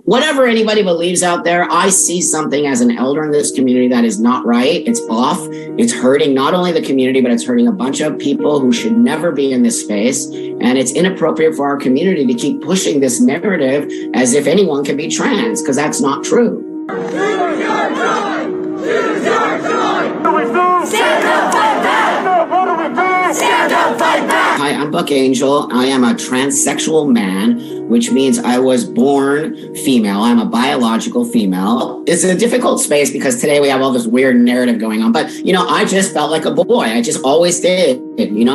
whatever anybody believes out there, I see something as an elder in this community that is not right. It's off. It's hurting not only the community, but it's hurting a bunch of people who should never be in this space. And it's inappropriate for our community to keep pushing this narrative as if anyone can be trans, because that's not true. Choose your time! Choose your time! What do we do? Stand up, fight back! No, what do we do? Stand up, fight back! Hi, I'm Buck Angel. I am a transsexual man, which means I was born female. I'm a biological female. It's a difficult space because today we have all this weird narrative going on. But, I just felt like a boy. I just always did,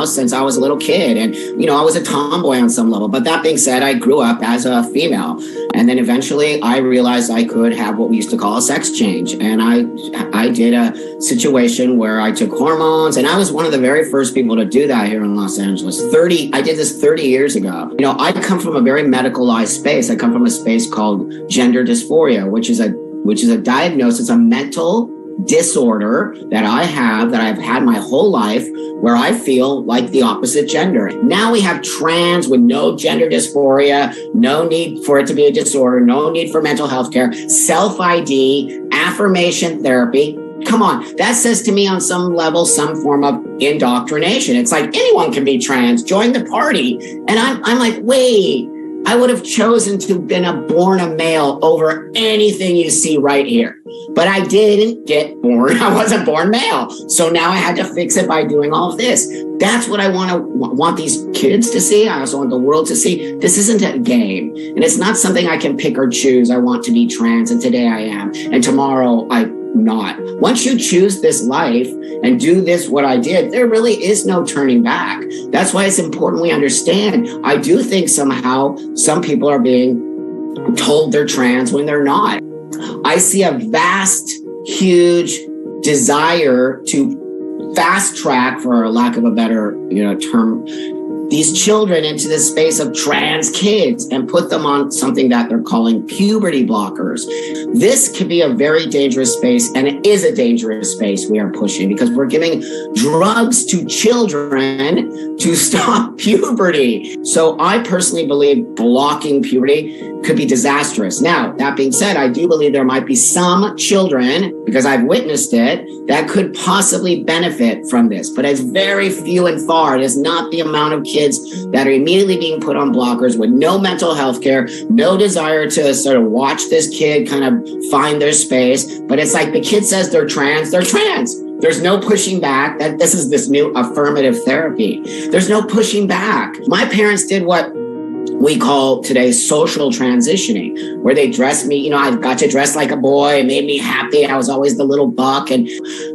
since I was a little kid. And, I was a tomboy on some level. But that being said, I grew up as a female. And then eventually I realized I could have what we used to call a sex change. And I did a situation where I took hormones. And I was one of the very first people to do that here in Los Angeles. I did this 30 years ago. I come from a very medicalized space. I come from a space called gender dysphoria, which is a diagnosis, a mental disorder that I've had my whole life, where I feel like the opposite gender. Now we have trans with no gender dysphoria, no need for it to be a disorder, no need for mental health care, self-ID, affirmation therapy. Come on, that says to me on some level, some form of indoctrination. It's like anyone can be trans, join the party. And I'm like, wait, I would have chosen to have been born a male over anything you see right here. But I didn't get born. I wasn't born male. So now I had to fix it by doing all of this. That's what I want these kids to see. I also want the world to see. This isn't a game. And it's not something I can pick or choose. I want to be trans, and today I am. And tomorrow I'm not. Once you choose this life and do this, what I did, there really is no turning back. That's why it's important we understand. I do think somehow some people are being told they're trans when they're not. I see a vast, huge desire to fast track, for lack of a better term, these children into this space of trans kids and put them on something that they're calling puberty blockers. This could be a very dangerous space, and it is a dangerous space we are pushing, because we're giving drugs to children to stop puberty. So I personally believe blocking puberty could be disastrous. Now, that being said, I do believe there might be some children, because I've witnessed it, that could possibly benefit from this, but it's very few and far. It is not the amount of kids that are immediately being put on blockers with no mental health care, no desire to sort of watch this kid kind of find their space. But it's like the kid says they're trans, they're trans. There's no pushing back. That this is this new affirmative therapy. There's no pushing back. My parents did what we call today social transitioning, where they dressed me, I got to dress like a boy. It made me happy. I was always the little buck.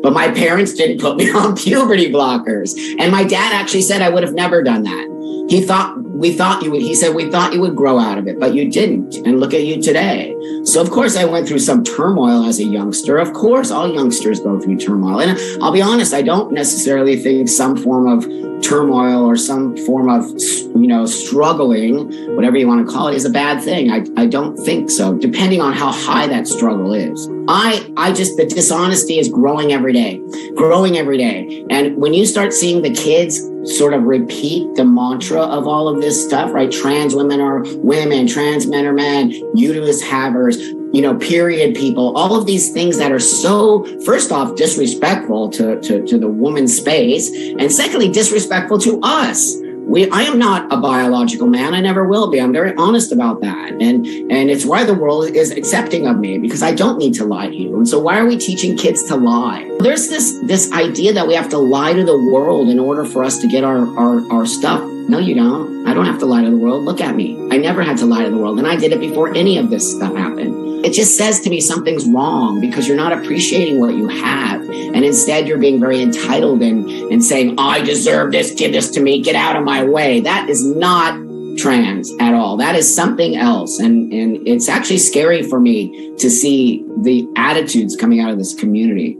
But my parents didn't put me on puberty blockers. And my dad actually said I would have never done that. He said, we thought you would grow out of it, but you didn't. And look at you today. So of course I went through some turmoil as a youngster. Of course, all youngsters go through turmoil. And I'll be honest, I don't necessarily think some form of turmoil or some form of, struggling, whatever you want to call it, is a bad thing. I don't think so, depending on how high that struggle is. The dishonesty is growing every day. And when you start seeing the kids sort of repeat the mantra of all of this stuff, right? Trans women are women, trans men are men, uterus havers, period people, all of these things that are so, first off, disrespectful to the woman's space, and secondly, disrespectful to us. I am not a biological man. I never will be. I'm very honest about that. And it's why the world is accepting of me, because I don't need to lie to you. And so why are we teaching kids to lie? There's this idea that we have to lie to the world in order for us to get our stuff. No, you don't. I don't have to lie to the world. Look at me. I never had to lie to the world. And I did it before any of this stuff happened. It just says to me something's wrong, because you're not appreciating what you have. And instead you're being very entitled and saying, I deserve this, give this to me, get out of my way. That is not trans at all. That is something else. And it's actually scary for me to see the attitudes coming out of this community.